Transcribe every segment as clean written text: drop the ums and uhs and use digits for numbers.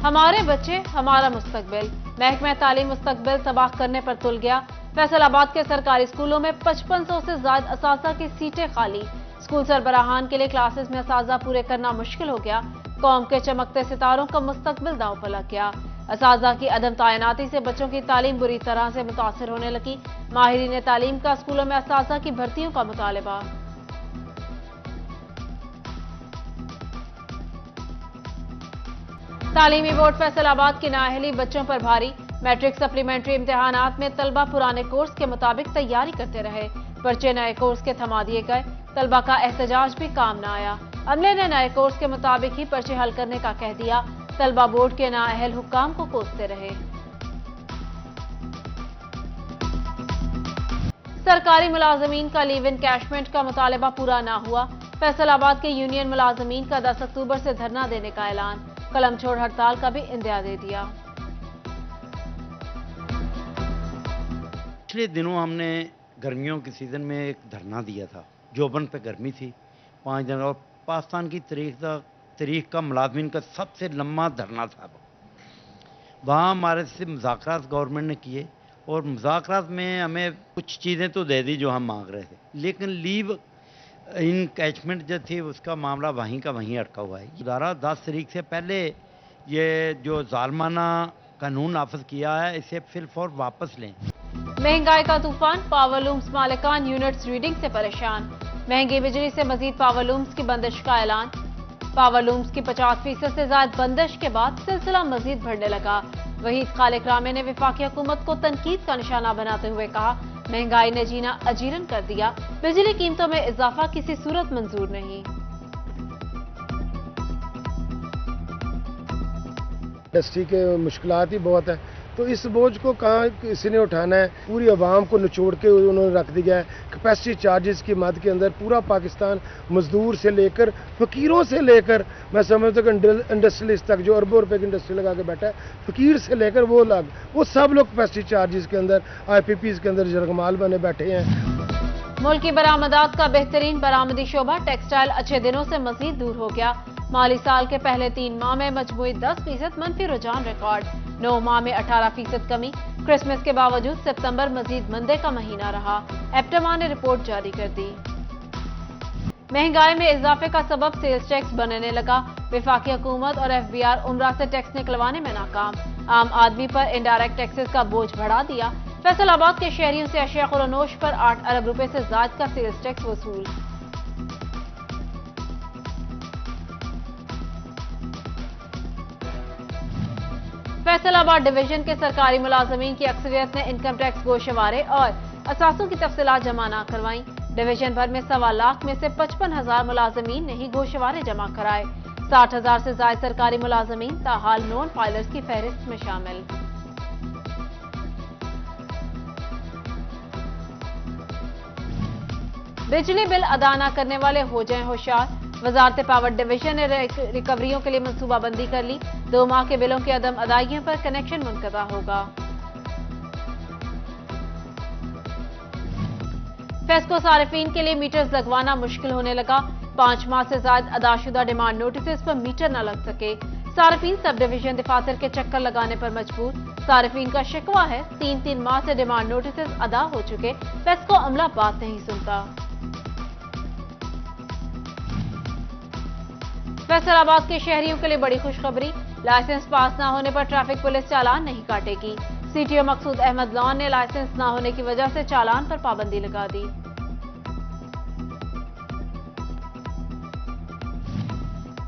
हमारे बच्चे हमारा मुस्तकबिल। महकमा तालीम मुस्तकबिल तबाह करने पर तुल गया। फैसलाबाद के सरकारी स्कूलों में 5500 से ज्यादा असातिज़ा की सीटें खाली। स्कूल सरबराहान के लिए क्लासेस में असातिज़ा पूरे करना मुश्किल हो गया। कौम के चमकते सितारों का मुस्तकबिल दांव पर लग गया। असातिज़ा की अदम तैनाती से बच्चों की तालीम बुरी तरह से मुतासिर होने लगी। माहिरीन तालीम का स्कूलों में असातिज़ा की भर्तियों का मुतालबा। तालीमी बोर्ड फैसलाबाद की नाअहली बच्चों पर भारी। मैट्रिक सप्लीमेंट्री इम्तिहानात में तलबा पुराने कोर्स के मुताबिक तैयारी करते रहे। पर्चे नए कोर्स के थमा दिए गए। तलबा का एहतजाज भी काम न आया। अमले ने नए कोर्स के मुताबिक ही पर्चे हल करने का कह दिया। तलबा बोर्ड के नाअहल हुक्काम को कोसते रहे। सरकारी मुलाजमीन का लीव इन कैशमेंट का मुतालबा पूरा न हुआ। फैसलाबाद के यूनियन मुलाजमीन का 10 अक्टूबर से धरना देने का ऐलान। कलम छोड़ हड़ताल का भी इंदिया दे दिया। पिछले दिनों हमने गर्मियों के सीजन में एक धरना दिया था। जोबन पे गर्मी थी 5 दिन, और पाकिस्तान की तारीख का मुलाजमीन का सबसे लंबा धरना था। वहाँ हमारे से मुज़ाकरात गवर्नमेंट ने किए, और मुज़ाकरात में हमें कुछ चीज़ें तो दे दी जो हम मांग रहे थे, लेकिन लीव इन कैचमेंट जो थी उसका मामला वहीं का वहीं अटका हुआ है। इदारा 10 तारीख से पहले ये जो जालमाना कानून नाफिज किया है इसे फिलफौर वापस लें। महंगाई का तूफान। पावरलूम्स मालिकान यूनिट्स रीडिंग से परेशान। महंगी बिजली से मजीद पावरलूम्स की बंदिश का ऐलान। पावरलूम्स की 50% से ज्यादा बंदिश के बाद सिलसिला मजीद बढ़ने लगा। वहीद खालिक रामे ने वफाकी हुकूमत को तनकीद का निशाना बनाते हुए कहा, महंगाई ने जीना अजीरन कर दिया। बिजली कीमतों में इजाफा किसी सूरत मंजूर नहीं। इंडस्ट्री के मुश्किलात ही बहुत है, तो इस बोझ को कहाँ किसी ने उठाना है। पूरी आवाम को निचोड़ के उन्होंने रख दिया है। कैपेसिटी चार्जेस की मद के अंदर पूरा पाकिस्तान मजदूर से लेकर फकीरों से लेकर मैं समझता हूँ कि इंडस्ट्रियलिस्ट तक जो अरबों रुपए की इंडस्ट्री लगा के बैठा है, फकीर से लेकर वो सब लोग कैपेसिटी चार्जेस के अंदर IPPs के अंदर जरगमाल बने बैठे हैं। मुल्क की बरामदात का बेहतरीन बरामदी शोबा टेक्सटाइल अच्छे दिनों से मजीद दूर हो गया। माली साल के पहले 3 माह में मजमूई 10% मनफी रुझान रिकॉर्ड। 9 माह में 18% कमी। क्रिसमस के बावजूद सितंबर मजीद मंदे का महीना रहा। एप्टमा ने रिपोर्ट जारी कर दी। महंगाई में इजाफे का सबब सेल्स टैक्स बनने लगा। वफाकी हुकूमत और FBR उमरा से टैक्स निकलवाने में नाकाम। आम आदमी पर इनडायरेक्ट टैक्सेस का बोझ बढ़ा दिया। फैसलाबाद के शहरियों से अशिया खुरनोश पर 8 अरब रुपए से ज्यादा का सेल्स टैक्स वसूल। फैसलाबाद डिवीजन के सरकारी मुलाजमीन की अक्सरियत ने इनकम टैक्स गोशवारे और असासों की तफसीलात जमा न करवाई। डिवीजन भर में 1.25 लाख में से 55,000 मुलाजमीन ने ही गोशवारे जमा कराए। 60,000 से ज्यादा सरकारी मुलाजमीन ताहाल नॉन फाइलर्स की फहरिस्त में शामिल। बिजली बिल अदा न करने वाले हो जाएं होशियार। वजारत पावर डिवीजन ने रिकवरियों के लिए मनसूबाबंदी कर ली। 2 माह के बिलों की अदम अदायगियों पर कनेक्शन मुनक़ता होगा। फेस्को सारिफीन के लिए मीटर्स लगवाना मुश्किल होने लगा। 5 माह से ज्यादा अदाशुदा डिमांड नोटिस पर मीटर न लग सके। सारिफीन सब डिवीजन दफातर के चक्कर लगाने पर मजबूर। सारिफीन का शिकवा है 3 माह से डिमांड नोटिस अदा हो चुके, फेस्को अमला बात नहीं सुनता। फैसलाबाद के शहरियों के लिए बड़ी खुशखबरी। लाइसेंस पास न होने पर ट्रैफिक पुलिस चालान नहीं काटेगी। CTO मकसूद अहमद लॉन ने लाइसेंस न होने की वजह से चालान पर पाबंदी लगा दी।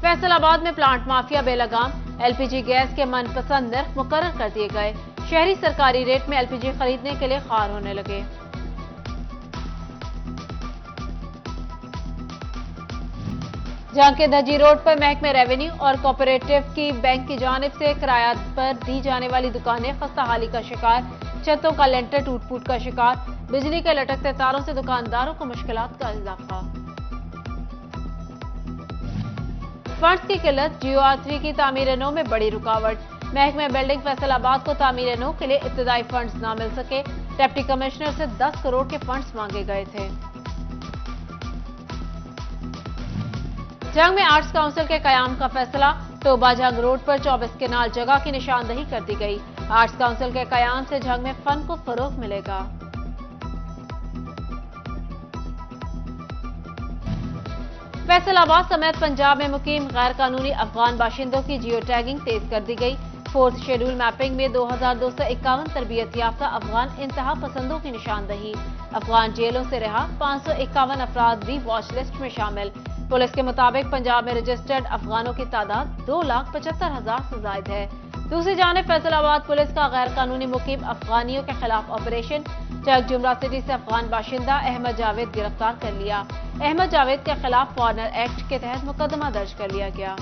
फैसलाबाद में प्लांट माफिया बेलगाम। LPG गैस के मनपसंद नर्ख मुकर्रर कर दिए गए। शहरी सरकारी रेट में LPG खरीदने के लिए ख्वार होने लगे। जहां के धजी रोड पर महकमे रेवेन्यू और कोऑपरेटिव की बैंक की जानिब से किराया पर दी जाने वाली दुकानें खस्ताहाली का शिकार। छतों का लेंटर टूट फूट का शिकार। बिजली के लटकते तारों से दुकानदारों को मुश्किलात का इजाफा। फंड्स की किल्लत। GOR3 की तामीर नौ में बड़ी रुकावट। महकमे बिल्डिंग फैसलाबाद को तामीर नौ के लिए इब्तदाई फंड्स न मिल सके। डिप्टी कमिश्नर से 10 करोड़ के फंड्स मांगे गए थे। जंग में आर्ट्स काउंसिल के कयाम का फैसला। टोबा जंग रोड पर 24 केनाल जगह की निशानदही कर दी गई। आर्ट्स काउंसिल के कयाम से जंग में फन को फरोग मिलेगा। फैसलाबाद समेत पंजाब में मुकीम गैर कानूनी अफगान बाशिंदों की जियो टैगिंग तेज कर दी गई। 4th शेड्यूल मैपिंग में 2251 तरबियत याफ्ता अफगान इंतहा पसंदों की निशानदही। अफगान जेलों से रिहा 551 अफराद भी वॉच लिस्ट में शामिल। पुलिस के मुताबिक पंजाब में रजिस्टर्ड अफगानों की तादाद 2,75,000 से ज्यादा है। दूसरी जानिब फैसलाबाद पुलिस का गैर कानूनी मुकीम अफगानियों के खिलाफ ऑपरेशन। चक जुमरा सिटी से अफगान बाशिंदा अहमद जावेद गिरफ्तार कर लिया। अहमद जावेद के खिलाफ फॉरेनर एक्ट के तहत मुकदमा दर्ज कर लिया गया।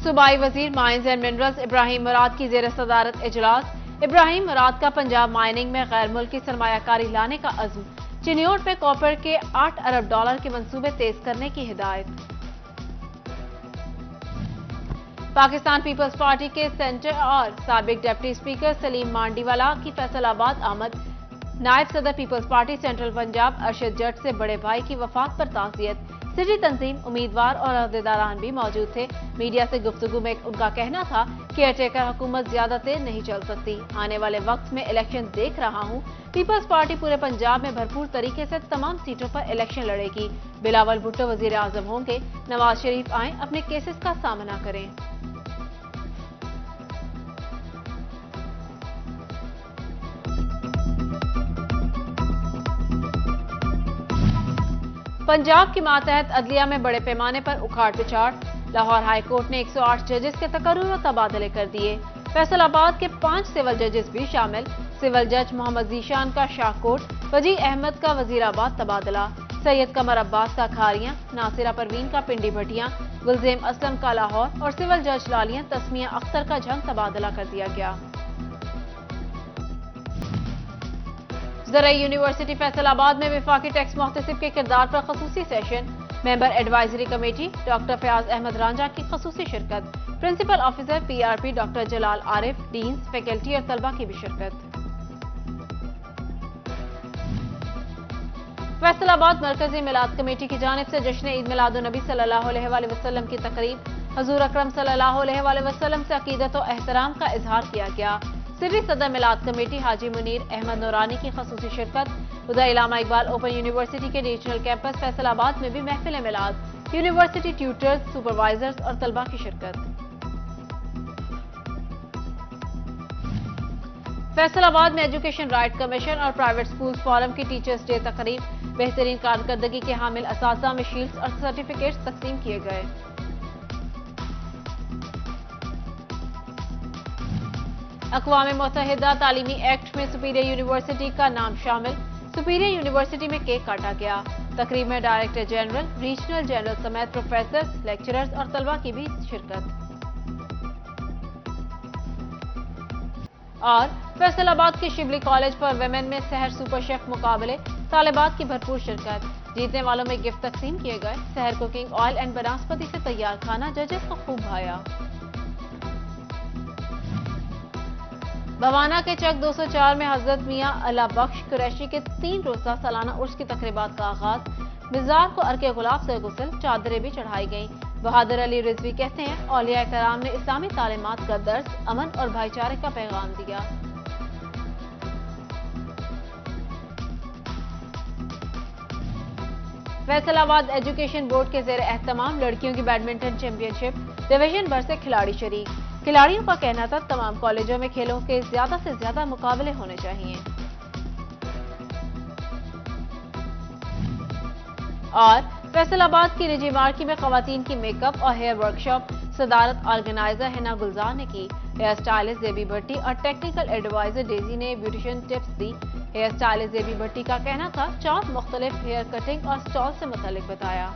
सूबाई वजीर माइंस एंड मिनरल्स इब्राहिम मुराद की जेर सदारत इजलास। इब्राहिम मुराद का पंजाब माइनिंग में गैर मुल्की सरमायाकारी लाने का अज़्म। चिन्योट में कॉपर के 8 अरब डॉलर के मंसूबे तेज करने की हिदायत। पाकिस्तान पीपल्स पार्टी के सेंटर और साबिक डिप्टी स्पीकर सलीम मांडीवाला की फैसलाबाद आमद। नायब सदर पीपल्स पार्टी सेंट्रल पंजाब अरशद जट से बड़े भाई की वफात पर ताज़ियत। सिटी तंजीम, उम्मीदवार और अहदेदारान भी मौजूद थे। मीडिया से गुफ्तगू में उनका कहना था कि केयरटेकर हुकूमत ज्यादा देर नहीं चल सकती। आने वाले वक्त में इलेक्शन देख रहा हूं। पीपल्स पार्टी पूरे पंजाब में भरपूर तरीके से तमाम सीटों पर इलेक्शन लड़ेगी। बिलावल भुट्टो वजीर आजम होंगे। नवाज शरीफ आए, अपने केसेस का सामना करें। पंजाब की मातहत अदलिया में बड़े पैमाने पर उखाड़ पिछाड़। लाहौर हाई कोर्ट ने 108 जजेस के तकर्रुर और तबादले कर दिए। फैसलाबाद के 5 सिविल जजेस भी शामिल। सिविल जज मोहम्मद जीशान का शाहकोट, वजी अहमद का वजीराबाद तबादला, सैयद कमर अब्बास का खारियां, नासिरा परवीन का पिंडी भटियां, गुलजेम असलम का लाहौर और सिविल जज लालियां तस्मिया अख्तर का झंग तबादला कर दिया गया। ज़राई यूनिवर्सिटी फैसलाबाद में विफाकी टैक्स मुहतसिब के किरदार पर खसूसी session. Member advisory committee doctor Fayaz Ahmad Ranjha की खसूसी शिरकत। Principal officer PRP doctor Jalal Arif, deans, faculty और तलबा की भी शिरकत। फैसलाबाद मरकजी मिलाद कमेटी की जानिब से जश्न ईद मिलादुन्नबी सल्लल्लाहु अलैहि वसल्लम की तकरीब। हजूर अकरम सल्लल्लाहु अलैहि वसल्लम से अकीदत और एहतराम का इजहार किया गया। सिटी सदर मिलाद कमेटी हाजी मुनीर अहमद नूरानी की खसूसी शिरकत। उधर इलामा इकबाल ओपन यूनिवर्सिटी के रीजनल कैंपस फैसलाबाद में भी महफिल मिलाद, यूनिवर्सिटी ट्यूटर्स, सुपरवाइजर्स और तलबा की शिरकत। फैसलाबाद में एजुकेशन राइट कमीशन और प्राइवेट स्कूल फोरम की टीचर्स डे तकरीब। बेहतरीन कारकर्दगी के हामिल असातिज़ा में शील्ड्स और सर्टिफिकेट्स तकसीम किए गए। अक़वाम मुत्तहिदा तालीमी एक्ट में सुपीरियर यूनिवर्सिटी का नाम शामिल। सुपीरियर यूनिवर्सिटी में केक काटा गया। तकरीब में डायरेक्टर जनरल, रीजनल जनरल समेत प्रोफेसर्स, लेक्चरर्स और तलबा की भी शिरकत। और फैसलाबाद के शिबली कॉलेज पर वेमेन में सहर सुपर शेफ मुकाबले। तालिबात की भरपूर शिरकत। जीतने वालों में गिफ्ट तकसीम किए गए। सहर कुकिंग ऑयल एंड बनास्पति से तैयार खाना जजेस को खूब भाया। भवाना के चक 204 में हजरत मियां अल्लाह बख्श कुरैशी के 3 रोजा सालाना उर्स की तकरीबात का आगाज। मिजार को अर्के गुलाब से गुसल, चादरें भी चढ़ाई गईं। बहादुर अली रिजवी कहते हैं, औलिया कराम ने इस्लामी तालीमात का दर्स, अमन और भाईचारे का पैगाम दिया। फैसलाबाद एजुकेशन बोर्ड के जेर एहतमाम लड़कियों की बैडमिंटन चैंपियनशिप। डिवीजन भर से खिलाड़ी शरीक। खिलाड़ियों का कहना था तमाम कॉलेजों में खेलों के ज्यादा से ज्यादा मुकाबले होने चाहिए। और फैसलाबाद की निजी मार्की में खवातीन की मेकअप और हेयर वर्कशॉप। सदारत ऑर्गेनाइजर हिना गुलजार ने की। हेयर स्टाइलिस्ट देवी भट्टी और टेक्निकल एडवाइजर डेजी ने ब्यूटिशियन टिप्स दी। हेयर स्टाइलिस्ट देवी भट्टी का कहना था 4 मुख्तलिफ हेयर कटिंग और स्टॉल से मुतालिक बताया।